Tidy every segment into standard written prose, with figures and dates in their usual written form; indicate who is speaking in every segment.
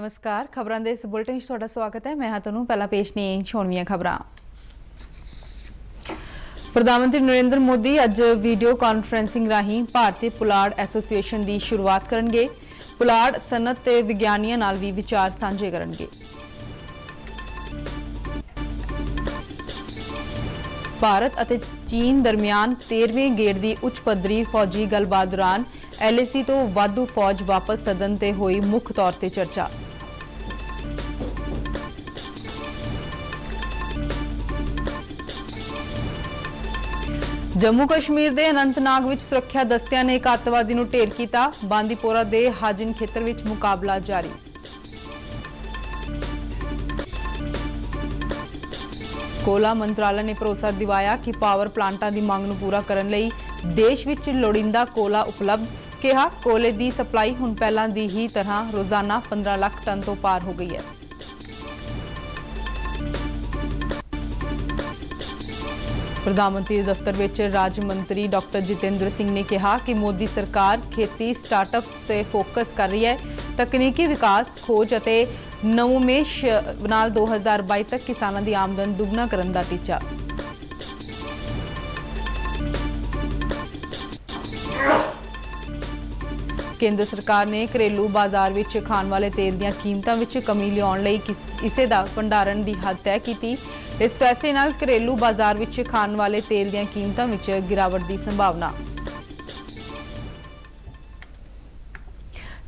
Speaker 1: नमस्कार खबरों के इस बुलेटिन में तुहाडा स्वागत है। मैं हाँ तुहानूं पहला पेश ने छोड़वियां खबरां। प्रधानमंत्री नरेंद्र मोदी अज वीडियो कॉन्फ्रेंसिंग राहीं भारतीय पुलाड़ एसोसीएशन की शुरुआत करनगे। पुलाड़ सनत ते विग्यानियों नाल भी विचार साझे करनगे। भारत और चीन दरमियान 13वें गेड़ की उच्च पद्धरी फौजी गलबात दौरान LAC तो वाधू फौज वापस सदन ते हुई मुख तौर ते चर्चा। जम्मू कश्मीर के अनंतनाग विच सुरक्षा दस्तियां ने एक अतवादी नूं ढेर किया। बांदीपोरा के हाजिन खेतर विच मुकाबला जारी। कोला मंत्रालय ने भरोसा दिवाया कि पावर प्लांटां की मांग नूं पूरा करन लई देश विच लोड़ींदा कोला उपलब्ध। कहा कोले की सप्लाई हुण पहलां दी ही तरह रोजाना 15 लाख टन तो पार हो गई है। प्रधानमंत्री दफ्तर विच राज्य मंत्री डॉक्टर जितेंद्र सिंह ने कहा कि मोदी सरकार खेती स्टार्टअप्स ते फोकस कर रही है। तकनीकी विकास खोज और नवोन्मेष नाल 2022 तक किसानों की आमदन दुगना करने का टीचा। केंद्र सरकार ने घरेलू बाजार विच खाण वाले तेल दीआं कीमतां विच कमी लियाउण लई इसे दा भंडारण दी हद तय कीती। इस फैसले नाल घरेलू बाजार विच खाण वाले तेल दीआं कीमतां विच गिरावट दी संभावना।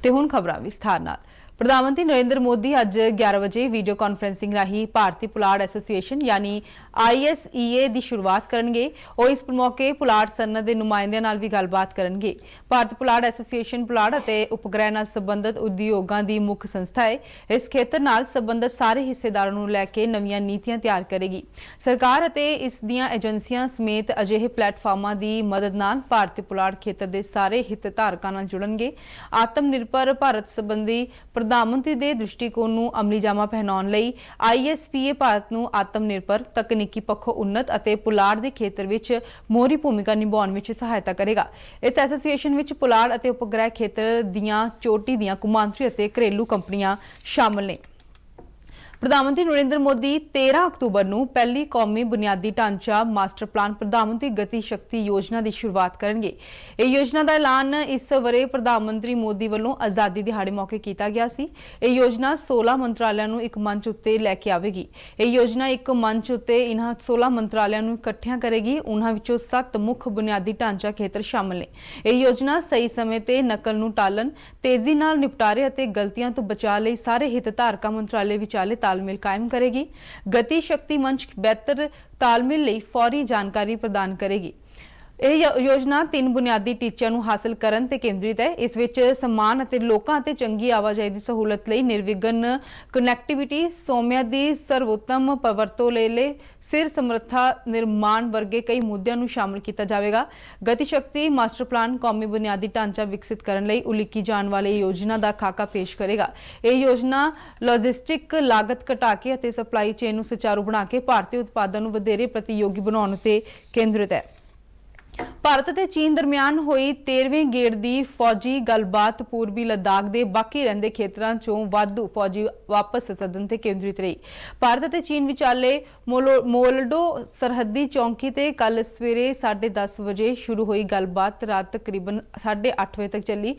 Speaker 1: ते हुण खबरां विस्तार नाल। प्रधानमंत्री नरेंद्र मोदी अज 11 बजे वीडियो कॉन्फ्रेंसिंग राही भारतीय पुलाड़ एसोसीएशन यानी ISEA की शुरुआत करनगे और इस मौके पुलाड़ सनत के नुमाइंदियां नाल भी गलबात करनगे। भारतीय पुलाड़ एसोसीएशन पुलाड़ और उपग्रह नाल संबंधित उद्योगां की मुख्य संस्था है। इस खेतर नाल संबंधित सारे हिस्सेदारां नूं लैके नवीं नीतियां तैयार करेगी। सरकार और इस दीआं एजेंसियां समेत अजिहे प्लेटफार्मां की मदद नाल भारतीय पुलाड़ खेतर के सारे हितधारकां नाल जुड़नगे। आत्मनिर्भर भारत संबंधी प्रधानमंत्री के दृष्टिकोण नूं अमलीजामा पहनाउण लई ISPA भारत नूं आत्मनिर्भर तकनीकी पक्षों उन्नत और पुलाड़ के खेतर विच मोहरी भूमिका निभाउण विच सहायता करेगा। इस एसोसीएशन विच पुलाड़ और उपग्रह खेतर दीआं चोटी दीआं कौमांतरी और घरेलू कंपनियां शामिल ने। प्रधानमंत्री नरेंद्र मोदी 13 अक्तूबर नूं पहली कौमी बुनियादी ढांचा मास्टर प्लान प्रधानमंत्री गति शक्ति योजना की शुरुआत करेंगे। यह योजना का ऐलान इस वरे प्रधानमंत्री मोदी वालों आज़ादी दिहाड़े मौके किया गया सी। यह योजना 16 मंत्रालयों नूं एक मंच उत्ते लैके आवेगी। यह योजना एक मंच उत्ते इन्हां 16 मंत्रालयों नूं इकट्ठियां करेगी। उन्हां विचों 7 मुख्य बुनियादी ढांचा खेतर शामिल ने। यह योजना सही समय ते नकल नूं टालन, तेजी नाल निपटारे और गलतियां तो बचाव लई सारे हितधारकां मंत्रालय विचाले तालमेल कायम करेगी। गति शक्ति मंच बेहतर तालमेल लई फौरी जानकारी प्रदान करेगी। यह योजना 3 बुनियादी टीचों को हासिल करन ते केंद्रित है। इस विच समान और लोकां ते चंगी आवाजाही की सहूलत लई निर्विघ्न कनैक्टिविटी, सौम्या की सर्वोत्तम प्रवर्तो ले सिर समर्था निर्माण वर्गे कई मुद्दों को शामिल किया जाएगा। गति शक्ति मास्टर प्लान कौमी बुनियादी ढांचा विकसित करने लई उलीकी जाने वाली योजना का खाका पेश करेगा। यह योजना लॉजिस्टिक लागत घटा के सप्लाई चेन को सुचारू बना के भारतीय उत्पादन को वधेरे प्रतियोगी बनाने ते केंद्रित है। भारत और चीन दरमियान हुई 13वें गेड़ की फौजी गलबात पूर्वी लद्दाख के बाकी रहंदे खेतरां चों वाधू फौजी वापस सदन ते केंद्रित रही। भारत और चीन विचाले मोलडो सरहदी चौकी ते कल सवेरे 10:30 बजे शुरू हुई गलबात रात तकरीबन 8:30 बजे तक चली।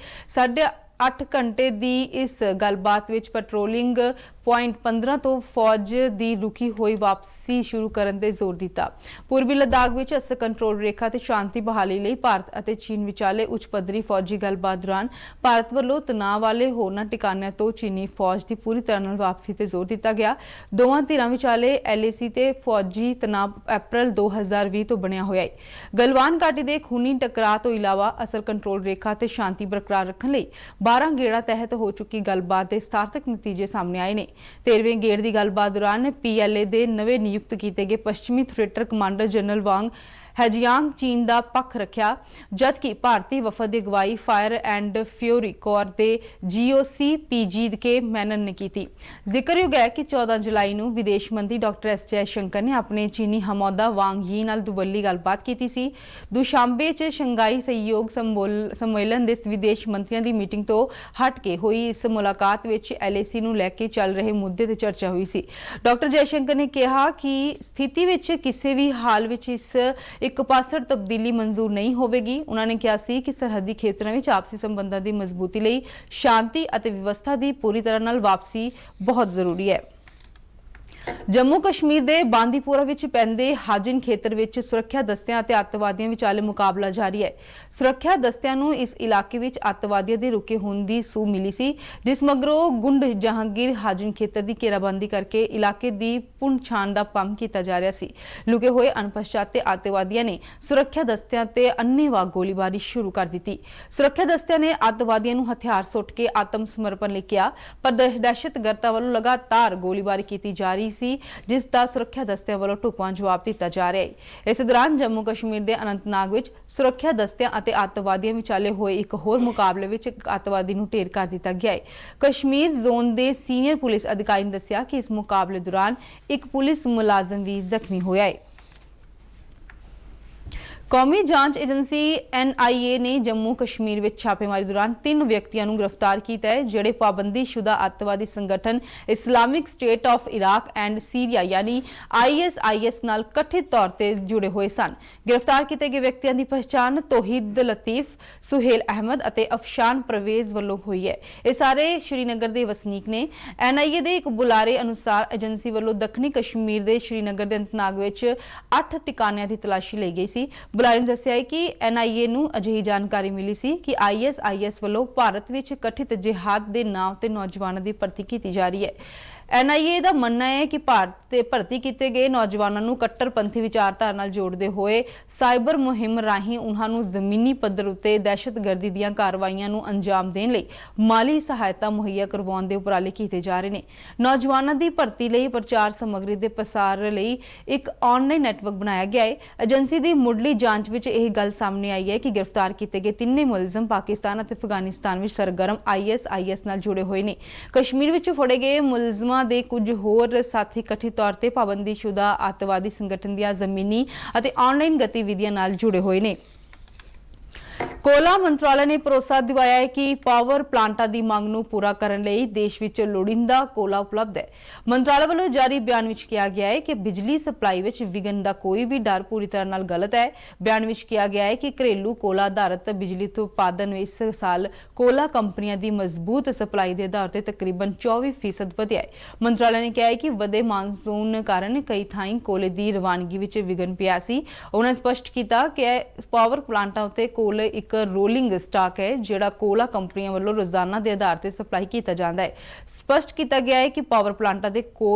Speaker 1: 8 घंटे की इस गलबात विच पेट्रोलिंग पॉइंट 15 तो फौज की रुकी हुई वापसी शुरू करने ते जोर दिता। पूर्वी लद्दाख विच असर कंट्रोल रेखा ते शांति बहाली लई भारत और चीन विचाले उच्च पद्धरी फौजी गलबात दौरान भारत वालों तनाव वाले होरनां ठिकाणिਆਂ तो चीनी फौज की पूरी तरह नाल वापसी ते जोर दिता गया। दोवां धिरां विचाले LAC ते फौजी तनाव अप्रैल 2020 तो बनिया होया है। गलवान घाटी के खूनी टकराव तो इलावा असर कंट्रोल रेखा ते शांति बरकरार रखने लई 12 गेड़ा तहत हो चुकी गलबात के सार्थक नतीजे सामने आए ने। 13वें गेड़ की गलबात दौरान PLA के नवे नियुक्त किए गए पश्चिमी थिएटर कमांडर जनरल वांग ਹੈਜਿਆਂਗ ਚੀਨ ਦਾ ਪੱਖ ਰੱਖਿਆ, ਜਦਕਿ ਭਾਰਤੀ ਵਫਦ ਦੀ ਅਗਵਾਈ ਫਾਇਰ ਐਂਡ ਫਿਊਰੀ ਕੋਰ ਦੇ GOC PG ਕੇ ਮੈਨਨ ਨੇ ਕੀਤੀ। ਜ਼ਿਕਰਯੋਗ ਹੈ ਕਿ 14 ਜੁਲਾਈ ਨੂੰ ਵਿਦੇਸ਼ ਮੰਤਰੀ ਡਾਕਟਰ S ਜयशंकर ਨੇ ਆਪਣੇ ਚੀਨੀ ਹਮੌਦਾ ਵਾਂਗ ਯੀ ਨਾਲ ਦੁਵੱਲੀ ਗੱਲਬਾਤ ਕੀਤੀ ਸੀ। ਦੁਸ਼ਾਂਬੇ 'ਚ ਸ਼ੰਘਾਈ ਸਹਿਯੋਗ ਸੰਮੇਲਨ ਦੇ ਵਿਦੇਸ਼ ਮੰਤਰੀਆਂ ਦੀ ਮੀਟਿੰਗ ਤੋਂ ਹਟ ਕੇ ਹੋਈ ਇਸ ਮੁਲਾਕਾਤ ਵਿੱਚ LAC ਨੂੰ ਲੈ ਕੇ ਚੱਲ ਰਹੇ ਮੁੱਦੇ ਤੇ ਚਰਚਾ ਹੋਈ ਸੀ। ਡਾਕਟਰ ਜयशंकर ਨੇ ਕਿਹਾ ਕਿ ਸਥਿਤੀ ਵਿੱਚ ਕਿਸੇ ਵੀ ਹਾਲ ਵਿੱਚ ਇਸ ਇੱਕ ਪਾਸੜ ਤਬਦੀਲੀ ਮਨਜ਼ੂਰ ਨਹੀਂ ਹੋਵੇਗੀ। ਉਹਨਾਂ ਨੇ ਕਿਹਾ ਸੀ ਕਿ ਸਰਹੱਦੀ ਖੇਤਰਾਂ ਵਿੱਚ ਆਪਸੀ ਸੰਬੰਧਾਂ ਦੀ ਮਜ਼ਬੂਤੀ ਲਈ ਸ਼ਾਂਤੀ ਅਤੇ ਵਿਵਸਥਾ ਦੀ ਪੂਰੀ ਤਰ੍ਹਾਂ ਨਾਲ ਵਾਪਸੀ ਬਹੁਤ ਜ਼ਰੂਰੀ ਹੈ। ਜੰਮੂ ਕਸ਼ਮੀਰ ਦੇ ਬਾਂਦੀਪੋਰਾ ਵਿੱਚ ਪੈਂਦੇ ਹਾਜਿਨ ਖੇਤਰ ਵਿੱਚ ਸੁਰੱਖਿਆ ਦਸਤਿਆਂ ਅਤੇ ਅੱਤਵਾਦੀਆਂ ਵਿਚਾਲੇ ਮੁਕਾਬਲਾ ਜਾਰੀ ਹੈ। ਸੁਰੱਖਿਆ ਦਸਤਿਆਂ ਨੂੰ ਇਸ ਇਲਾਕੇ ਵਿੱਚ ਅੱਤਵਾਦੀਆਂ ਦੇ ਰੁਕੇ ਹੋਣ ਦੀ ਸੂਹ ਮਿਲੀ ਸੀ, ਜਿਸ ਮਗਰੋਂ ਗੁੰਡ ਜਹਾਂਗੀਰ ਹਾਜਿਨ ਖੇਤਰ ਦੀ ਘੇਰਾਬੰਦੀ ਕਰਕੇ ਇਲਾਕੇ ਦੀ ਪੁਣਛਾਣ ਦਾ ਕੰਮ ਕੀਤਾ ਜਾ ਰਿਹਾ ਸੀ। ਲੁਕੇ ਹੋਏ ਅਣਪਛਾਤੇ ਅੱਤਵਾਦੀਆਂ ਨੇ ਸੁਰੱਖਿਆ ਦਸਤਿਆਂ ਤੇ ਅੰਨ੍ਹੇਵਾਹ ਗੋਲੀਬਾਰੀ ਸ਼ੁਰੂ ਕਰ ਦਿੱਤੀ। ਸੁਰੱਖਿਆ ਦਸਤਿਆਂ ਨੇ ਅੱਤਵਾਦੀਆਂ ਨੂੰ ਹਥਿਆਰ ਸੁੱਟ ਕੇ ਆਤਮ ਸਮਰਪਣ ਲਈ ਕਿਹਾ, ਪਰ ਦਹਿਸ਼ਤਗਰਦਾਂ ਵੱਲੋਂ ਲਗਾਤਾਰ ਗੋਲੀਬਾਰੀ ਕੀਤੀ ਜਾ ਰਹੀ ਸੀ, ਜਿਸ ਦਾ ਸੁਰੱਖਿਆ ਦਸਤਿਆਂ ਵੱਲੋਂ ਢੁਕਵਾਂ ਜਵਾਬ ਦਿੱਤਾ ਜਾ ਰਿਹਾ ਹੈ। ਇਸ ਦੌਰਾਨ ਜੰਮੂ ਕਸ਼ਮੀਰ ਦੇ ਅਨੰਤਨਾਗ ਵਿੱਚ ਸੁਰੱਖਿਆ ਦਸਤਿਆਂ ਅਤੇ ਅੱਤਵਾਦੀਆਂ ਵਿਚਾਲੇ ਹੋਏ ਇੱਕ ਹੋਰ ਮੁਕਾਬਲੇ ਵਿੱਚ ਇੱਕ ਅੱਤਵਾਦੀ ਨੂੰ ਢੇਰ ਕਰ ਦਿੱਤਾ ਗਿਆ ਹੈ। ਕਸ਼ਮੀਰ ਜ਼ੋਨ ਦੇ ਸੀਨੀਅਰ ਪੁਲਿਸ ਅਧਿਕਾਰੀ ਨੇ ਦੱਸਿਆ ਕਿ ਇਸ ਮੁਕਾਬਲੇ ਦੌਰਾਨ ਇੱਕ ਪੁਲਿਸ ਮੁਲਾਜ਼ਮ ਵੀ ਜ਼ਖਮੀ ਹੋਇਆ ਹੈ। ਕੌਮੀ ਜਾਂਚ ਏਜੰਸੀ NIA ਨੇ ਜੰਮੂ ਕਸ਼ਮੀਰ ਵਿੱਚ ਛਾਪੇਮਾਰੀ ਦੌਰਾਨ 3 ਵਿਅਕਤੀਆਂ ਨੂੰ ਗ੍ਰਿਫਤਾਰ ਕੀਤਾ ਹੈ, ਜਿਹੜੇ ਪਾਬੰਦੀਸ਼ੁਦਾ ਅੱਤਵਾਦੀ ਸੰਗਠਨ Islamic state of Iraq and Syria ਯਾਨੀ ISIS ਨਾਲ ਕਥਿਤ ਤੌਰ ਤੇ ਜੁੜੇ ਹੋਏ ਸਨ। ਗ੍ਰਿਫਤਾਰ ਕੀਤੇ ਗਏ ਵਿਅਕਤੀਆਂ ਦੀ ਪਛਾਣ ਤੋਹੀਦ ਲਤੀਫ, ਸੁਹੇਲ ਅਹਿਮਦ ਅਤੇ ਅਫਸ਼ਾਨ ਪ੍ਰਵੇਜ਼ ਵੱਲੋਂ ਹੋਈ ਹੈ। ਇਹ ਸਾਰੇ ਸ਼੍ਰੀਨਗਰ ਦੇ ਵਸਨੀਕ ਨੇ। NIA ਦੇ ਇੱਕ ਬੁਲਾਰੇ ਅਨੁਸਾਰ ਏਜੰਸੀ ਵੱਲੋਂ ਦੱਖਣੀ ਕਸ਼ਮੀਰ ਦੇ ਸ਼੍ਰੀਨਗਰ ਦੇ ਅਨੰਤਨਾਗ ਵਿੱਚ 8 ਟਿਕਾਣਿਆਂ ਦੀ ਤਲਾਸ਼ੀ ਲਈ ਗਈ ਸੀ। ਬੁਲਾਰੇ ਨੇ ਦੱਸਿਆ ਕਿ NIA ਨੂੰ ਅਜਿਹੀ ਜਾਣਕਾਰੀ ਮਿਲੀ ਸੀ ਕਿ ISIS ਵੱਲੋਂ ਭਾਰਤ ਵਿੱਚ ਕਥਿਤ ਜਿਹਾਦ ਦੇ ਨਾਮ ਤੇ ਨੌਜਵਾਨਾਂ ਦੀ ਭਰਤੀ ਕੀਤੀ ਜਾ ਰਹੀ ਹੈ। NIA ਦਾ ਮੰਨਣਾ ਹੈ ਕਿ ਭਾਰਤ ਤੇ ਭਰਤੀ ਕੀਤੇ ਗਏ ਨੌਜਵਾਨਾਂ ਨੂੰ ਕੱਟੜਪੰਥੀ ਵਿਚਾਰਧਾਰਾ ਨਾਲ ਜੋੜਦੇ ਹੋਏ ਸਾਈਬਰ ਮੁਹਿੰਮ ਰਾਹੀਂ ਉਹਨਾਂ ਨੂੰ ਜ਼ਮੀਨੀ ਪੱਧਰ ਉੱਤੇ ਦਹਿਸ਼ਤਗਰਦੀ ਦੀਆਂ ਕਾਰਵਾਈਆਂ ਨੂੰ ਅੰਜਾਮ ਦੇਣ ਲਈ ਮਾਲੀ ਸਹਾਇਤਾ ਮੁਹੱਈਆ ਕਰਵਾਉਣ ਦੇ ਉਪਰਾਲੇ ਕੀਤੇ ਜਾ ਰਹੇ ਨੇ। ਨੌਜਵਾਨਾਂ ਦੀ ਭਰਤੀ ਲਈ ਪ੍ਰਚਾਰ ਸਮੱਗਰੀ ਦੇ ਪਸਾਰ ਲਈ ਇੱਕ ਆਨਲਾਈਨ ਨੈਟਵਰਕ ਬਣਾਇਆ ਗਿਆ ਹੈ। ਏਜੰਸੀ ਦੀ ਮੁੱਢਲੀ ਜਾਂਚ ਵਿੱਚ ਇਹ ਗੱਲ ਸਾਹਮਣੇ ਆਈ ਹੈ ਕਿ ਗ੍ਰਿਫਤਾਰ ਕੀਤੇ ਗਏ ਤਿੰਨੇ ਮੁਲਜ਼ਮ ਪਾਕਿਸਤਾਨ ਅਤੇ ਅਫਗਾਨਿਸਤਾਨ ਵਿੱਚ ਸਰਗਰਮ ISIS ਨਾਲ ਜੁੜੇ ਹੋਏ ਨੇ। ਕਸ਼ਮੀਰ ਵਿੱਚ ਫੜੇ ਗਏ ਮੁਲਜ਼ਮਾਂ ਦੇ ਕੁਝ ਹੋਰ ਸਾਥੀ ਕਥਿਤ ਤੌਰ ਤੇ ਪਾਬੰਦੀਸ਼ੁਦਾ ਅੱਤਵਾਦੀ ਸੰਗਠਨ ਦੀਆਂ ਜ਼ਮੀਨੀ ਅਤੇ ਆਨਲਾਈਨ ਗਤੀਵਿਧੀਆਂ ਨਾਲ ਜੁੜੇ ਹੋਏ ਨੇ। ਕੋਲਾ ਮੰਤਰਾਲੇ ਨੇ ਭਰੋਸਾ ਦਿਵਾਇਆ ਹੈ ਕਿ ਪਾਵਰ ਪਲਾਂਟਾਂ ਦੀ ਮੰਗ ਨੂੰ ਪੂਰਾ ਕਰਨ ਲਈ ਦੇਸ਼ ਵਿੱਚ ਲੋੜੀਂਦਾ ਕੋਲਾ ਉਪਲਬਧ ਹੈ। ਮੰਤਰਾਲੇ ਵੱਲੋਂ ਜਾਰੀ ਬਿਆਨ ਵਿੱਚ ਕਿਹਾ ਗਿਆ ਹੈ ਕਿ ਬਿਜਲੀ ਸਪਲਾਈ ਵਿੱਚ ਵਿਘਨ ਦਾ ਕੋਈ ਵੀ ਡਰ ਪੂਰੀ ਤਰ੍ਹਾਂ ਨਾਲ ਗਲਤ ਹੈ। ਬਿਆਨ ਵਿੱਚ ਕਿਹਾ ਗਿਆ ਹੈ ਕਿ ਘਰੇਲੂ ਕੋਲਾ ਆਧਾਰਿਤ ਬਿਜਲੀ ਤੋਂ ਉਤਪਾਦਨ ਇਸ ਸਾਲ ਕੋਲਾ ਕੰਪਨੀਆਂ ਦੀ ਮਜ਼ਬੂਤ ਸਪਲਾਈ ਦੇ ਆਧਾਰ ਤੇ ਤਕਰੀਬਨ 24% ਵਧਿਆ ਹੈ। ਮੰਤਰਾਲੇ ਨੇ ਕਿਹਾ ਹੈ ਕਿ ਵਧੇ ਮਾਨਸੂਨ ਕਾਰਨ ਕਈ ਥਾਈਂ ਕੋਲੇ ਦੀ ਰਵਾਨਗੀ ਵਿੱਚ ਵਿਘਨ ਪਿਆ ਸੀ। ਉਹਨਾਂ ਸਪਸ਼ਟ ਕੀਤਾ ਕਿ ਪਾਵਰ ਪਲਾਂਟਾਂ ਉੱਤੇ ਕੋਲੇ ਇੱਕ ਰੋਲਿੰਗ ਸਟਾਕ ਹੈ, ਜਿਹੜਾ ਕੋਲਾ ਕੰਪਨੀਆਂ ਵੱਲੋਂ ਰੋਜ਼ਾਨਾ ਦੇ ਆਧਾਰ ਤੇ ਸਪਲਾਈ ਕੀਤਾ ਜਾਂਦਾ ਹੈ। ਸਪਸ਼ਟ ਕੀਤਾ ਗਿਆ ਹੈ ਕਿ ਪਾਵਰ ਪਲਾਂਟਾਂ ਦੇ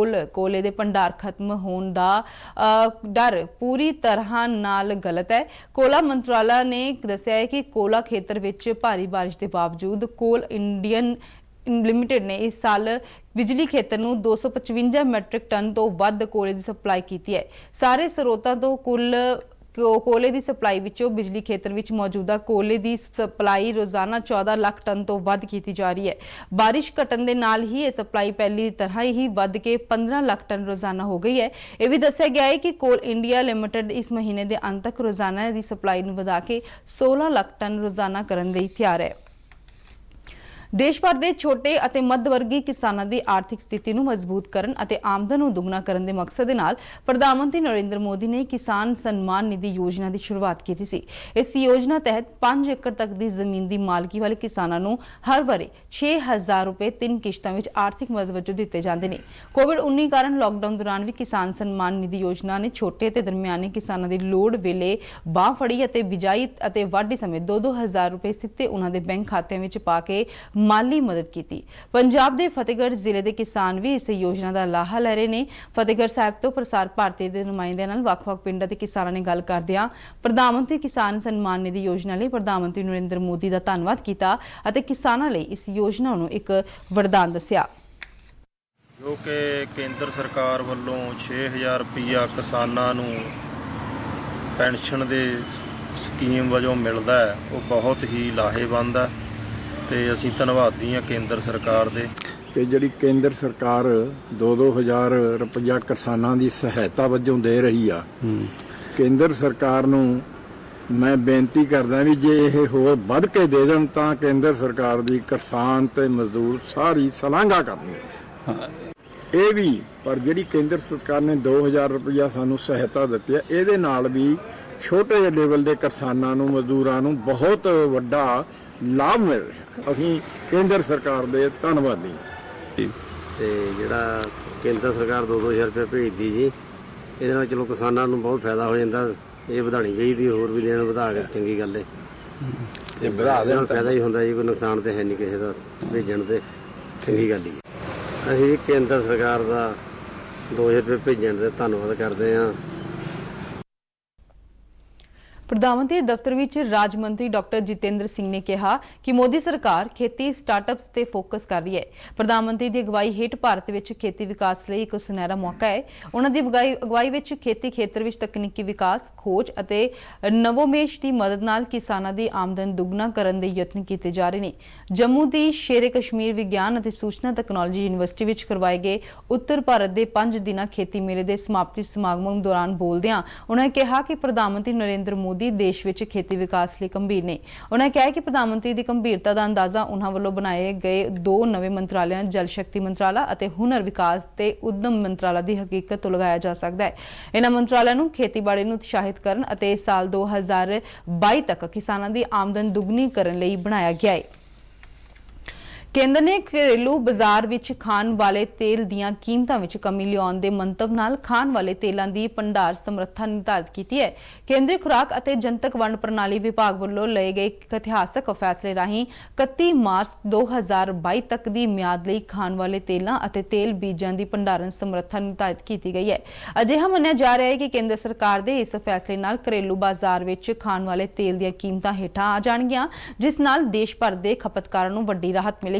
Speaker 1: ਕੋਲੇ ਦੇ ਭੰਡਾਰ ਖਤਮ ਹੋਣ ਦਾ ਡਰ ਪੂਰੀ ਤਰ੍ਹਾਂ ਨਾਲ ਗਲਤ ਹੈ। ਕੋਲਾ ਮੰਤਰਾਲਾ ਨੇ ਦੱਸਿਆ ਹੈ ਕਿ ਕੋਲਾ ਖੇਤਰ ਵਿੱਚ ਭਾਰੀ ਬਾਰਿਸ਼ ਦੇ ਬਾਵਜੂਦ ਕੋਲ ਇੰਡੀਅਨ ਲਿਮਿਟਡ ਨੇ ਇਸ ਸਾਲ ਬਿਜਲੀ ਖੇਤਰ ਨੂੰ 255 ਮੈਟ੍ਰਿਕ ਟਨ ਤੋਂ ਵੱਧ ਕੋਲੇ ਦੀ ਸਪਲਾਈ ਕੀਤੀ ਹੈ। ਸਾਰੇ ਸਰੋਤਾਂ ਤੋਂ ਕੁੱਲ ਕੋਲੇ ਦੀ ਸਪਲਾਈ ਵਿੱਚੋਂ ਬਿਜਲੀ ਖੇਤਰ ਵਿੱਚ ਮੌਜੂਦਾ ਕੋਲੇ ਦੀ ਸਪਲਾਈ ਰੋਜ਼ਾਨਾ 14 ਲੱਖ ਟਨ ਤੋਂ ਵੱਧ ਕੀਤੀ ਜਾ ਰਹੀ ਹੈ। ਬਾਰਿਸ਼ ਘਟਣ ਦੇ ਨਾਲ ਹੀ ਇਹ ਸਪਲਾਈ ਪਹਿਲੀ ਤਰ੍ਹਾਂ ਹੀ ਵੱਧ ਕੇ 15 ਲੱਖ ਟਨ ਰੋਜ਼ਾਨਾ ਹੋ ਗਈ ਹੈ। ਇਹ ਵੀ ਦੱਸਿਆ ਗਿਆ ਹੈ ਕਿ ਕੋਲ ਇੰਡੀਆ ਲਿਮਿਟਡ ਇਸ ਮਹੀਨੇ ਦੇ ਅੰਤ ਤੱਕ ਰੋਜ਼ਾਨਾ ਦੀ ਸਪਲਾਈ ਨੂੰ ਵਧਾ ਕੇ 16 ਲੱਖ ਟਨ ਰੋਜ਼ਾਨਾ ਕਰਨ ਲਈ ਤਿਆਰ ਹੈ। ਦੇਸ਼ ਭਰ ਦੇ ਛੋਟੇ ਅਤੇ ਮੱਧ ਵਰਗੀ ਕਿਸਾਨਾਂ ਦੀ ਆਰਥਿਕ ਸਥਿਤੀ ਨੂੰ ਮਜ਼ਬੂਤ ਕਰਨ ਅਤੇ ਆਮਦਨ ਨੂੰ ਦੁੱਗਣਾ ਕਰਨ ਦੇ ਮਕਸਦ ਦੇ ਨਾਲ ਪ੍ਰਧਾਨ ਮੰਤਰੀ ਨਰਿੰਦਰ ਮੋਦੀ ਨੇ ਕਿਸਾਨ ਸਨਮਾਨ ਨਿਧੀ ਯੋਜਨਾ ਦੀ ਸ਼ੁਰੂਆਤ ਕੀਤੀ ਸੀ। ਇਸ ਯੋਜਨਾ ਤਹਿਤ 5 ਏਕੜ ਤੱਕ ਦੀ ਜ਼ਮੀਨ ਦੀ ਮਾਲਕੀ ਵਾਲੇ ਕਿਸਾਨਾਂ ਨੂੰ ਹਰ ਵਰੇ 6000 ਰੁਪਏ 3 ਕਿਸ਼ਤਾਂ ਵਿੱਚ ਆਰਥਿਕ ਮਦਦ ਵਜੋਂ ਦਿੱਤੇ ਜਾਂਦੇ ਨੇ। ਕੋਵਿਡ-19 ਕਾਰਨ ਲਾਕਡਾਊਨ ਦੌਰਾਨ ਵੀ ਕਿਸਾਨ ਸਨਮਾਨ ਨਿਧੀ ਯੋਜਨਾ ਨੇ ਛੋਟੇ ਅਤੇ ਦਰਮਿਆਨੇ ਕਿਸਾਨਾਂ ਦੀ ਲੋੜ ਵੇਲੇ ਬਾਂਹ ਫੜੀ ਅਤੇ ਬਿਜਾਈ ਅਤੇ ਵਾਢੀ ਸਮੇਂ 2-2 ਹਜ਼ਾਰ ਰੁਪਏ ਸਿੱਧੇ ਉਹਨਾਂ ਦੇ ਬੈਂਕ ਖਾਤਿਆਂ ਵਿੱਚ ਪਾ ਕੇ ਮਾਲੀ ਮਦਦ ਕੀਤੀ। ਪੰਜਾਬ ਦੇ ਫਤਿਹਗੜ੍ਹ ਜ਼ਿਲ੍ਹੇ ਦੇ ਕਿਸਾਨ ਵੀ ਇਸ ਯੋਜਨਾ ਦਾ ਲਾਹਾ ਲੈ ਰਹੇ ਨੇ। ਫਤਿਹਗੜ੍ਹ ਸਾਹਿਬ ਤੋਂ ਪ੍ਰਸਾਰ ਭਾਰਤੀ ਦੇ ਨੁਮਾਇੰਦਿਆਂ ਨਾਲ ਵੱਖ-ਵੱਖ ਪਿੰਡਾਂ ਦੇ ਕਿਸਾਨਾਂ ਨੇ ਗੱਲ ਕਰਦਿਆਂ ਪ੍ਰਧਾਨ ਮੰਤਰੀ ਕਿਸਾਨ ਸਨਮਾਨ ਨਿਧੀ ਯੋਜਨਾ ਲਈ ਪ੍ਰਧਾਨ ਮੰਤਰੀ ਨਰਿੰਦਰ ਮੋਦੀ ਦਾ ਧੰਨਵਾਦ ਕੀਤਾ ਅਤੇ ਕਿਸਾਨਾਂ ਲਈ ਇਸ ਯੋਜਨਾ ਨੂੰ ਇੱਕ ਵਰਦਾਨ ਦੱਸਿਆ।
Speaker 2: ਜੋ ਕਿ ਕੇਂਦਰ ਸਰਕਾਰ ਵੱਲੋਂ 6000 ਰੁਪਈਆ ਕਿਸਾਨਾਂ ਨੂੰ ਪੈਨਸ਼ਨ ਦੇ ਸਕੀਮ ਵਜੋਂ ਮਿਲਦਾ ਹੈ ਉਹ ਬਹੁਤ ਹੀ ਲਾਹੇਵੰਦ ਹੈ ਤੇ ਅਸੀਂ ਧੰਨਵਾਦੀ ਹਾਂ ਕੇਂਦਰ ਸਰਕਾਰ ਦੇ।
Speaker 3: ਤੇ ਜਿਹੜੀ ਕੇਂਦਰ ਸਰਕਾਰ 2-2000 ਰੁਪਇਆ ਕਿਸਾਨਾਂ ਦੀ ਸਹਾਇਤਾ ਵਜੋਂ ਦੇ ਰਹੀ ਆ, ਕੇਂਦਰ ਸਰਕਾਰ ਨੂੰ ਮੈਂ ਬੇਨਤੀ ਕਰਦਾ ਵੀ ਜੇ ਇਹ ਹੋਰ ਵੱਧ ਕੇ ਦੇ ਦੇਣ ਤਾਂ ਕੇਂਦਰ ਸਰਕਾਰ ਦੀ ਕਿਸਾਨ ਤੇ ਮਜ਼ਦੂਰ ਸਾਰੀ ਸ਼ਲਾਘਾ ਕਰਨਗੇ। ਇਹ ਵੀ ਪਰ ਜਿਹੜੀ ਕੇਂਦਰ ਸਰਕਾਰ ਨੇ 2000 ਰੁਪਇਆ ਸਾਨੂੰ ਸਹਾਇਤਾ ਦਿੱਤੀ ਹੈ, ਇਹਦੇ ਨਾਲ ਵੀ ਛੋਟੇ ਜਿਹੇ ਲੈਵਲ ਦੇ ਕਿਸਾਨਾਂ ਨੂੰ ਮਜ਼ਦੂਰਾਂ ਨੂੰ ਬਹੁਤ ਵੱਡਾ ਲਾਭ ਮਿਲ ਰਿਹਾ। ਅਸੀਂ ਕੇਂਦਰ ਸਰਕਾਰ ਦੇ ਧੰਨਵਾਦੀ।
Speaker 4: ਤੇ ਜਿਹੜਾ ਕੇਂਦਰ ਸਰਕਾਰ 2-2000 ਰੁਪਏ ਭੇਜਦੀ ਜੀ, ਇਹਦੇ ਨਾਲ ਚਲੋ ਕਿਸਾਨਾਂ ਨੂੰ ਬਹੁਤ ਫਾਇਦਾ ਹੋ ਜਾਂਦਾ। ਇਹ ਵਧਾਣੀ ਚਾਹੀਦੀ, ਹੋਰ ਵੀ ਦੇਣ ਵਧਾ ਕੇ ਚੰਗੀ ਗੱਲ ਹੈ।
Speaker 3: ਇਹ ਵਧਾ ਦੇਣ
Speaker 4: ਫਾਇਦਾ ਹੀ ਹੁੰਦਾ ਜੀ, ਕੋਈ ਨੁਕਸਾਨ ਤੇ ਹੈ ਨਹੀਂ ਕਿਸੇ ਦਾ ਭੇਜਣ ਤੇ, ਚੰਗੀ ਗੱਲ ਹੀ ਹੈ। ਅਸੀਂ ਕੇਂਦਰ ਸਰਕਾਰ ਦਾ 2000 ਰੁਪਏ ਭੇਜਣ ਤੇ ਧੰਨਵਾਦ ਕਰਦੇ ਹਾਂ।
Speaker 1: ਪ੍ਰਧਾਨ ਮੰਤਰੀ ਦਫ਼ਤਰ ਵਿੱਚ ਰਾਜ ਮੰਤਰੀ ਡਾਕਟਰ ਜਿਤੇਂਦਰ ਸਿੰਘ ਨੇ ਕਿਹਾ ਕਿ ਮੋਦੀ ਸਰਕਾਰ ਖੇਤੀ ਸਟਾਰਟਅਪਸ ਤੇ ਫੋਕਸ ਕਰ ਰਹੀ ਹੈ। ਪ੍ਰਧਾਨ ਮੰਤਰੀ ਦੀ ਅਗਵਾਈ ਹੇਠ ਭਾਰਤ ਵਿੱਚ ਖੇਤੀ ਵਿਕਾਸ ਲਈ ਇੱਕ ਸੁਨਹਿਰਾ ਮੌਕਾ ਹੈ। ਉਹਨਾਂ ਦੀ ਅਗਵਾਈ ਵਿੱਚ ਖੇਤੀ ਖੇਤਰ ਵਿੱਚ ਤਕਨੀਕੀ ਵਿਕਾਸ, ਖੋਜ ਅਤੇ ਨਵੋਮੇਸ਼ ਦੀ ਮਦਦ ਨਾਲ ਕਿਸਾਨਾਂ ਦੀ ਆਮਦਨ ਦੁੱਗਣਾ ਕਰਨ ਦੇ ਯਤਨ ਕੀਤੇ ਜਾ ਰਹੇ ਨੇ। ਜੰਮੂ ਦੀ ਸ਼ੇਰੇ ਕਸ਼ਮੀਰ ਵਿਗਿਆਨ ਅਤੇ ਸੂਚਨਾ ਤਕਨਾਲੋਜੀ ਯੂਨੀਵਰਸਿਟੀ ਵਿੱਚ ਕਰਵਾਏ ਗਏ ਉੱਤਰ ਭਾਰਤ ਦੇ 5 ਦਿਨਾਂ ਖੇਤੀ ਮੇਲੇ ਦੇ ਸਮਾਪਤੀ ਸਮਾਗਮ ਦੌਰਾਨ ਬੋਲਦਿਆਂ ਉਹਨਾਂ ਨੇ ਕਿਹਾ ਕਿ ਪ੍ਰਧਾਨ ਮੰਤਰੀ ਨਰਿੰਦਰ ਮੋਦੀ ਦੇਸ਼ ਵਿੱਚ ਖੇਤੀ ਵਿਕਾਸ ਲਈ ਗੰਭੀਰ ਨੇ। ਉਹਨਾਂ ਕਿਹਾ ਕਿ ਪ੍ਰਧਾਨ ਮੰਤਰੀ ਦੀ ਗੰਭੀਰਤਾ ਦਾ ਅੰਦਾਜ਼ਾ ਉਹਨਾਂ ਵੱਲੋਂ ਬਣਾਏ ਗਏ 2 ਨਵੇਂ ਮੰਤਰਾਲਿਆਂ ਜਲ ਸ਼ਕਤੀ ਮੰਤਰਾਲਾ ਅਤੇ ਹੁਨਰ ਵਿਕਾਸ ਤੇ ਉਦਮ ਮੰਤਰਾਲਾ ਦੀ ਹਕੀਕਤ ਤੋਂ ਲਗਾਇਆ ਜਾ ਸਕਦਾ ਹੈ। ਇਹਨਾਂ ਮੰਤਰਾਲਿਆਂ ਨੂੰ ਖੇਤੀਬਾੜੀ ਨੂੰ ਉਤਸ਼ਾਹਿਤ ਕਰਨ ਅਤੇ ਸਾਲ 2022 ਤੱਕ ਕਿਸਾਨਾਂ ਦੀ ਆਮਦਨ ਦੁੱਗਣੀ ਕਰਨ ਲਈ ਬਣਾਇਆ ਗਿਆ ਹੈ। ਕੇਂਦਰ ਨੇ ਘਰੇਲੂ ਬਾਜ਼ਾਰ ਵਿੱਚ ਖਾਣ ਵਾਲੇ ਤੇਲ ਦੀਆਂ ਕੀਮਤਾਂ ਵਿੱਚ ਕਮੀ ਲਿਆਉਣ ਦੇ ਮੰਤਵ ਨਾਲ ਖਾਣ ਵਾਲੇ ਤੇਲਾਂ ਦੀ ਭੰਡਾਰ ਸਮਰੱਥਾ ਨਿਰਧਾਰਿਤ ਕੀਤੀ ਹੈ। ਕੇਂਦਰੀ ਖੁਰਾਕ ਅਤੇ ਜਨਤਕ ਵੰਡ ਪ੍ਰਣਾਲੀ ਵਿਭਾਗ ਵੱਲੋਂ ਲਏ ਗਏ ਇੱਕ ਇਤਿਹਾਸਕ ਫੈਸਲੇ ਰਾਹੀਂ 31 ਮਾਰਚ 2022 ਤੱਕ ਦੀ ਮਿਆਦ ਲਈ ਖਾਣ ਵਾਲੇ ਤੇਲਾਂ ਅਤੇ ਤੇਲ ਬੀਜਾਂ ਦੀ ਭੰਡਾਰਨ ਸਮਰੱਥਾ ਨਿਰਧਾਰਿਤ ਕੀਤੀ ਗਈ ਹੈ। ਅਜਿਹਾ ਮੰਨਿਆ ਜਾ ਰਿਹਾ ਹੈ ਕਿ ਕੇਂਦਰ ਸਰਕਾਰ ਦੇ ਇਸ ਫੈਸਲੇ ਨਾਲ ਘਰੇਲੂ ਬਾਜ਼ਾਰ ਵਿੱਚ ਖਾਣ ਵਾਲੇ ਤੇਲ ਦੀਆਂ ਕੀਮਤਾਂ ਹੇਠਾਂ ਆ ਜਾਣਗੀਆਂ, ਜਿਸ ਨਾਲ ਦੇਸ਼ ਭਰ ਦੇ ਖਪਤਕਾਰਾਂ ਨੂੰ ਵੱਡੀ ਰਾਹਤ ਮਿਲੇਗੀ।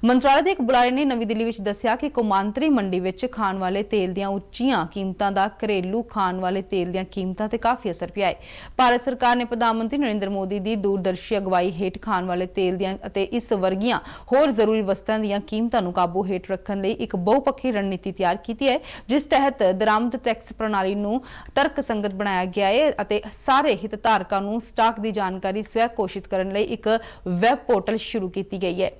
Speaker 1: ਮੰਤਰਾਲੇ ਦੇ ਇੱਕ ਬੁਲਾਰੇ ਨੇ ਨਵੀਂ ਦਿੱਲੀ ਵਿੱਚ ਦੱਸਿਆ ਕਿ ਕੌਮਾਂਤਰੀ ਮੰਡੀ ਵਿੱਚ ਖਾਣ ਵਾਲੇ ਤੇਲ ਦੀਆਂ ਉੱਚੀਆਂ ਕੀਮਤਾਂ ਦਾ ਘਰੇਲੂ ਖਾਣ ਵਾਲੇ ਤੇਲ ਦੀਆਂ ਕੀਮਤਾਂ ਤੇ ਕਾਫੀ ਅਸਰ ਪਿਆ ਹੈ। ਭਾਰਤ ਸਰਕਾਰ ਨੇ ਪ੍ਰਧਾਨ ਮੰਤਰੀ ਨਰਿੰਦਰ ਮੋਦੀ ਦੀ ਦੂਰਦਰਸ਼ੀ ਅਗਵਾਈ ਹੇਠ ਖਾਣ ਵਾਲੇ ਤੇਲ ਦੀਆਂ ਅਤੇ ਇਸ ਵਰਗੀਆਂ ਹੋਰ ਜ਼ਰੂਰੀ ਵਸਤਾਂ ਦੀਆਂ ਕੀਮਤਾਂ ਨੂੰ ਕਾਬੂ ਹੇਠ ਰੱਖਣ ਲਈ ਇੱਕ ਬਹੁਪੱਖੀ ਰਣਨੀਤੀ ਤਿਆਰ ਕੀਤੀ ਹੈ, ਜਿਸ ਤਹਿਤ ਦਰਾਮਦ ਟੈਕਸ ਪ੍ਰਣਾਲੀ ਨੂੰ ਤਰਕਸੰਗਤ ਬਣਾਇਆ ਗਿਆ ਹੈ ਅਤੇ ਸਾਰੇ ਹਿਤਧਾਰਕਾਂ ਨੂੰ ਸਟਾਕ ਦੀ ਜਾਣਕਾਰੀ ਸਵੈ ਘੋਸ਼ਿਤ ਕਰਨ ਲਈ ਇੱਕ ਵੈਬ ਪੋਰਟਲ ਸ਼ੁਰੂ ਕੀਤੀ ਗਈ ਹੈ।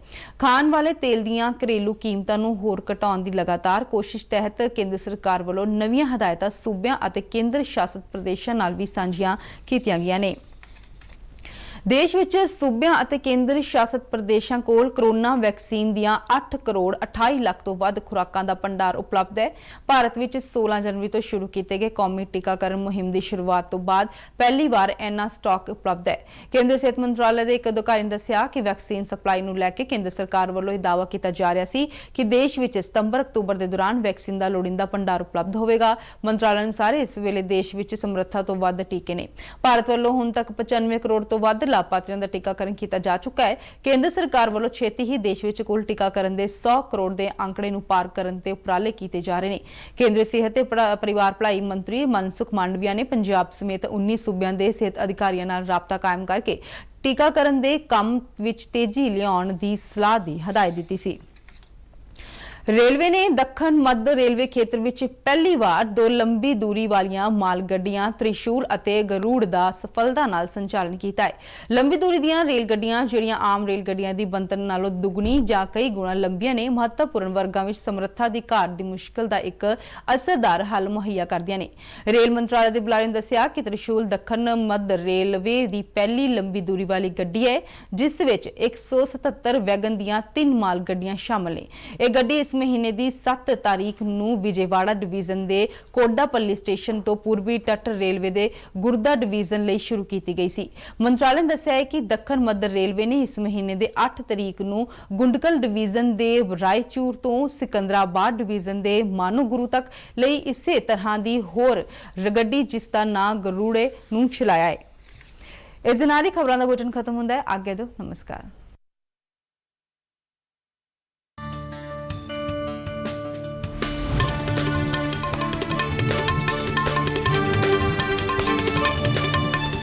Speaker 1: ਖਾਣ ਵਾਲੇ ਤੇਲ ਦੀਆਂ ਘਰੇਲੂ ਕੀਮਤਾਂ ਨੂੰ ਹੋਰ ਘਟਾਉਣ ਦੀ ਲਗਾਤਾਰ ਕੋਸ਼ਿਸ਼ ਤਹਿਤ ਕੇਂਦਰ ਸਰਕਾਰ ਵੱਲੋਂ ਨਵੀਆਂ ਹਦਾਇਤਾਂ ਸੂਬਿਆਂ ਅਤੇ ਕੇਂਦਰ ਸ਼ਾਸਿਤ ਪ੍ਰਦੇਸ਼ਾਂ ਨਾਲ ਵੀ ਸਾਂਝੀਆਂ ਕੀਤੀਆਂ ਗਈਆਂ ਨੇ। ਦੇਸ਼ ਵਿੱਚ ਸੂਬਿਆਂ ਅਤੇ ਕੇਂਦਰ ਸ਼ਾਸਿਤ ਪ੍ਰਦੇਸ਼ਾਂ ਕੋਲ ਕਰੋਨਾ ਵੈਕਸੀਨ ਦੀਆਂ 8 ਕਰੋੜ 28 ਲੱਖ ਤੋਂ ਵੱਧ ਖੁਰਾਕਾਂ ਦਾ ਭੰਡਾਰ ਉਪਲਬਧ ਹੈ। ਭਾਰਤ ਵਿੱਚ 16 ਜਨਵਰੀ ਤੋਂ ਸ਼ੁਰੂ ਕੀਤੇ ਗਏ ਕੌਮੀ ਟੀਕਾਕਰਨ ਮੁਹਿੰਮ ਦੀ ਸ਼ੁਰੂਆਤ ਤੋਂ ਬਾਅਦ ਪਹਿਲੀ ਵਾਰ ਇੰਨਾ ਸਟਾਕ ਉਪਲਬਧ ਹੈ। ਕੇਂਦਰ ਸਿਹਤ ਮੰਤਰਾਲੇ ਦੇ ਇੱਕ ਅਧਿਕਾਰੀ ਨੇ ਦੱਸਿਆ ਕਿ ਵੈਕਸੀਨ ਸਪਲਾਈ ਨੂੰ ਲੈ ਕੇ ਕੇਂਦਰ ਸਰਕਾਰ ਵੱਲੋਂ ਇਹ ਦਾਅਵਾ ਕੀਤਾ ਜਾ ਰਿਹਾ ਸੀ ਕਿ ਦੇਸ਼ ਵਿੱਚ ਸਤੰਬਰ-ਅਕਤੂਬਰ ਦੇ ਦੌਰਾਨ ਵੈਕਸੀਨ ਦਾ ਲੋੜੀਂਦਾ ਭੰਡਾਰ ਉਪਲਬਧ ਹੋਵੇਗਾ। ਮੰਤਰਾਲੇ ਅਨੁਸਾਰ ਇਸ ਵੇਲੇ ਦੇਸ਼ ਵਿੱਚ ਸਮਰੱਥਾ ਤੋਂ ਵੱਧ ਟੀਕੇ ਨੇ। ਭਾਰਤ ਵੱਲੋਂ ਹੁਣ ਤੱਕ 95 ਕਰੋੜ ਤੋਂ ਵੱਧ ਲਾਭਪਾਤਰੀਆਂ ਦਾ ਟੀਕਾਕਰਨ ਕੀਤਾ ਜਾ ਚੁੱਕਾ ਹੈ। ਕੇਂਦਰ ਸਰਕਾਰ ਵੱਲੋਂ ਛੇਤੀ ਹੀ ਦੇਸ਼ ਵਿੱਚ ਕੁੱਲ ਟੀਕਾਕਰਨ ਦੇ 100 ਕਰੋੜ ਦੇ ਅੰਕੜੇ ਨੂੰ ਪਾਰ ਕਰਨ ਤੇ ਉਪਰਾਲੇ ਕੀਤੇ ਜਾ ਰਹੇ ਨੇ। ਕੇਂਦਰੀ ਸਿਹਤ ਤੇ ਪਰਿਵਾਰ ਭਲਾਈ ਮੰਤਰੀ ਮਨਸੁਖ ਮਾਂਡਵੀਆ ਨੇ ਪੰਜਾਬ ਸਮੇਤ 19 ਸੂਬਿਆਂ ਦੇ ਸਿਹਤ ਅਧਿਕਾਰੀਆਂ ਨਾਲ ਰਾਬਤਾ ਕਾਇਮ ਕਰਕੇ ਟੀਕਾਕਰਨ ਦੇ ਕੰਮ ਵਿੱਚ ਤੇਜ਼ੀ ਲਿਆਉਣ ਦੀ ਸਲਾਹ ਦੀ ਹਦਾਇਤ ਦਿੱਤੀ ਸੀ। ਰੇਲਵੇ ਨੇ ਦੱਖਣ ਮੱਧ ਰੇਲਵੇ ਖੇਤਰ ਵਿੱਚ ਪਹਿਲੀ ਵਾਰ 2 ਲੰਬੀ ਦੂਰੀ ਵਾਲੀਆਂ ਮਾਲ ਗੱਡੀਆਂ ਤ੍ਰਿਸ਼ੂਲ ਅਤੇ ਗਰੂੜ ਦਾ ਸਫਲਤਾ ਨਾਲ ਸੰਚਾਲਨ ਕੀਤਾ ਹੈ। ਲੰਬੀ ਦੂਰੀ ਦੀਆਂ ਰੇਲ ਗੱਡੀਆਂ ਜਿਹੜੀਆਂ ਆਮ ਰੇਲ ਗੱਡੀਆਂ ਦੀ ਬਣਤਰ ਨਾਲੋਂ ਦੁੱਗਣੀ ਜਾਂ ਕਈ ਗੁਣਾ ਲੰਬੀਆਂ ਨੇ, ਮਹੱਤਵਪੂਰਨ ਵਰਗਾਂ ਵਿੱਚ ਸਮਰੱਥਾ ਦੀ ਘਾਟ ਦੀ ਮੁਸ਼ਕਲ ਦਾ ਇੱਕ ਅਸਰਦਾਰ ਹੱਲ ਮੁਹੱਈਆ ਕਰਦੀਆਂ ਨੇ। ਰੇਲ ਮੰਤਰਾਲੇ ਦੇ ਬੁਲਾਰੇ ਨੇ ਦੱਸਿਆ ਕਿ ਤ੍ਰਿਸ਼ੂਲ ਦੱਖਣ ਮੱਧ ਰੇਲਵੇ ਦੀ ਪਹਿਲੀ ਲੰਬੀ ਦੂਰੀ ਵਾਲੀ ਗੱਡੀ ਹੈ, ਜਿਸ ਵਿੱਚ 177 ਵੈਗਨ ਦੀਆਂ 3 ਮਾਲ ਗੱਡੀਆਂ ਸ਼ਾਮਲ ਨੇ। ਇਹ ਗੱਡੀ ਇਸ ਮਹੀਨੇ ਦੀ 7 ਤਾਰੀਖ ਨੂੰ ਵਿਜੇਵਾੜਾ ਡਿਵੀਜ਼ਨ ਦੇ ਕੋਡਾਪੱਲੀ ਸਟੇਸ਼ਨ ਤੋਂ ਪੂਰਬੀ ਤੱਟ ਰੇਲਵੇ ਦੇ ਗੁਰਦਾ ਡਿਵੀਜ਼ਨ ਲਈ ਸ਼ੁਰੂ ਕੀਤੀ ਗਈ ਸੀ। ਮੰਤਰਾਲੇ ਨੇ ਦੱਸਿਆ ਹੈ ਕਿ ਦੱਖਣ ਮੱਧ ਰੇਲਵੇ ਨੇ ਇਸ ਮਹੀਨੇ ਦੇ 8 ਤਰੀਕ ਨੂੰ ਗੁੰਡਕਲ ਡਿਵੀਜ਼ਨ ਦੇ ਰਾਏਚੂਰ ਤੋਂ ਸਿਕੰਦਰਾਬਾਦ ਡਿਵੀਜ਼ਨ ਦੇ ਮਾਨੂਗੁਰੂ ਤੱਕ ਲਈ ਇਸੇ ਤਰ੍ਹਾਂ ਦੀ ਹੋਰ ਗੱਡੀ ਜਿਸ ਦਾ ਨਾਂ ਗਰੂੜੇ ਨੂੰ ਚਲਾਇਆ ਹੈ। ਇਸ ਦੇ ਨਾਲ ਹੀ ਖਬਰਾਂ ਦਾ ਬੁਲੇਟਿਨ ਖਤਮ ਹੁੰਦਾ ਹੈ। ਆਗਿਆ ਦਿਓ, ਨਮਸਕਾਰ।